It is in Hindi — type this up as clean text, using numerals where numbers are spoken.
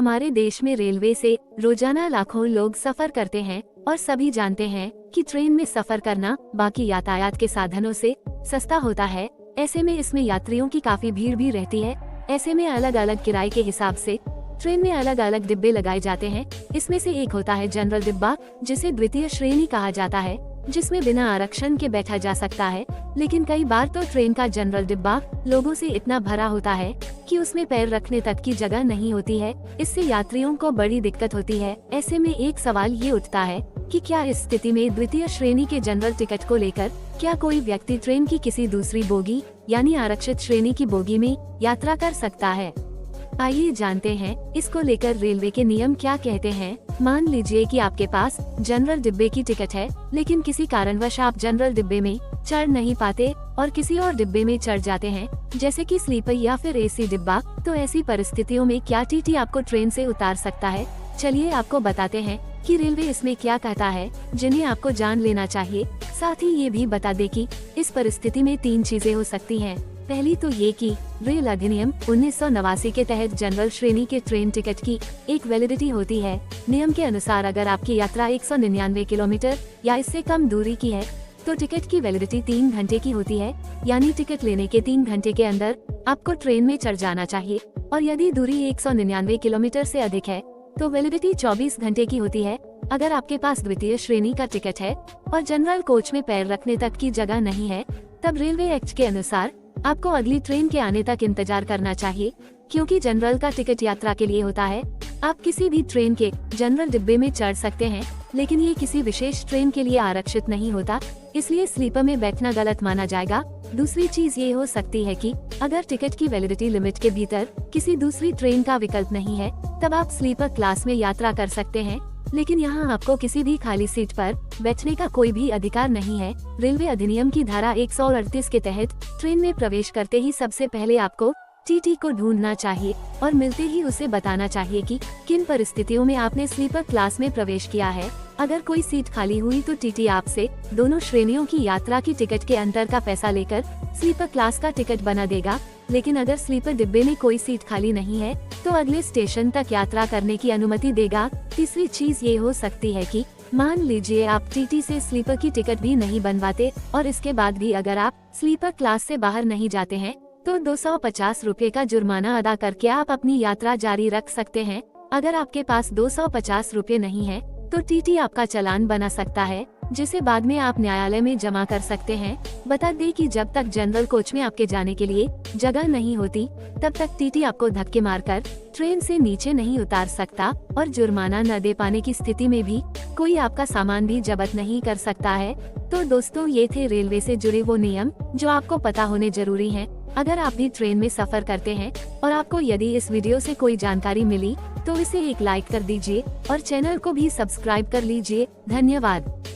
हमारे देश में रेलवे से रोजाना लाखों लोग सफर करते हैं और सभी जानते हैं कि ट्रेन में सफर करना बाकी यातायात के साधनों से सस्ता होता है। ऐसे में इसमें यात्रियों की काफी भीड़ भी रहती है। ऐसे में अलग अलग किराए के हिसाब से ट्रेन में अलग अलग डिब्बे लगाए जाते हैं। इसमें से एक होता है जनरल डिब्बा, जिसे द्वितीय श्रेणी कहा जाता है, जिसमें बिना आरक्षण के बैठा जा सकता है। लेकिन कई बार तो ट्रेन का जनरल डिब्बा लोगों से इतना भरा होता है कि उसमें पैर रखने तक की जगह नहीं होती है। इससे यात्रियों को बड़ी दिक्कत होती है। ऐसे में एक सवाल ये उठता है कि क्या इस स्थिति में द्वितीय श्रेणी के जनरल टिकट को लेकर क्या कोई व्यक्ति ट्रेन की किसी दूसरी बोगी यानी आरक्षित श्रेणी की बोगी में यात्रा कर सकता है? आइए जानते हैं इसको लेकर रेलवे के नियम क्या कहते हैं। मान लीजिए कि आपके पास जनरल डिब्बे की टिकट है, लेकिन किसी कारणवश आप जनरल डिब्बे में चढ़ नहीं पाते और किसी और डिब्बे में चढ़ जाते हैं, जैसे कि स्लीपर या फिर एसी डिब्बा। तो ऐसी परिस्थितियों में क्या टीटी आपको ट्रेन से उतार सकता है? चलिए आपको बताते हैं कि रेलवे इसमें क्या कहता है, जिन्हें आपको जान लेना चाहिए। साथ ही ये भी बता दे कि इस परिस्थिति में 3 चीजें हो सकती हैं। पहली तो ये कि रेल अधिनियम 1989 के तहत जनरल श्रेणी के ट्रेन टिकट की एक वैलिडिटी होती है। नियम के अनुसार अगर आपकी यात्रा 199 किलोमीटर या इससे कम दूरी की है तो टिकट की वैलिडिटी 3 घंटे की होती है, यानी टिकट लेने के 3 घंटे के अंदर आपको ट्रेन में चढ़ जाना चाहिए। और यदि दूरी 199 किलोमीटर से अधिक है तो वैलिडिटी 24 घंटे की होती है। अगर आपके पास द्वितीय श्रेणी का टिकट है और जनरल कोच में पैर रखने तक की जगह नहीं है, तब रेलवे एक्ट के अनुसार आपको अगली ट्रेन के आने तक इंतजार करना चाहिए, क्योंकि जनरल का टिकट यात्रा के लिए होता है। आप किसी भी ट्रेन के जनरल डिब्बे में चढ़ सकते हैं, लेकिन ये किसी विशेष ट्रेन के लिए आरक्षित नहीं होता, इसलिए स्लीपर में बैठना गलत माना जाएगा। दूसरी चीज ये हो सकती है कि अगर टिकट की वैलिडिटी लिमिट के भीतर किसी दूसरी ट्रेन का विकल्प नहीं है, तब आप स्लीपर क्लास में यात्रा कर सकते हैं, लेकिन यहाँ आपको किसी भी खाली सीट पर बैठने का कोई भी अधिकार नहीं है। रेलवे अधिनियम की धारा 138 के तहत ट्रेन में प्रवेश करते ही सबसे पहले आपको टीटी को ढूंढना चाहिए और मिलते ही उसे बताना चाहिए कि किन परिस्थितियों में आपने स्लीपर क्लास में प्रवेश किया है। अगर कोई सीट खाली हुई तो टीटी आपसे दोनों श्रेणियों की यात्रा की टिकट के अंतर का पैसा लेकर स्लीपर क्लास का टिकट बना देगा। लेकिन अगर स्लीपर डिब्बे में कोई सीट खाली नहीं है तो अगले स्टेशन तक यात्रा करने की अनुमति देगा। तीसरी चीज ये हो सकती है कि मान लीजिए आप टीटी से स्लीपर की टिकट भी नहीं बनवाते और इसके बाद भी अगर आप स्लीपर क्लास से बाहर नहीं जाते हैं तो 250 रुपए का जुर्माना अदा करके आप अपनी यात्रा जारी रख सकते हैं। अगर आपके पास 250 रुपए नहीं है तो टीटी आपका चालान बना सकता है, जिसे बाद में आप न्यायालय में जमा कर सकते हैं। बता दें कि जब तक जनरल कोच में आपके जाने के लिए जगह नहीं होती, तब तक टीटी आपको धक्के मारकर ट्रेन से नीचे नहीं उतार सकता और जुर्माना न दे पाने की स्थिति में भी कोई आपका सामान भी जब्त नहीं कर सकता है। तो दोस्तों, ये थे रेलवे से जुड़े वो नियम जो आपको पता होने जरूरी हैं। अगर आप भी ट्रेन में सफर करते हैं और आपको यदि इस वीडियो से कोई जानकारी मिली तो इसे एक लाइक कर दीजिए और चैनल को भी सब्सक्राइब कर लीजिए। धन्यवाद।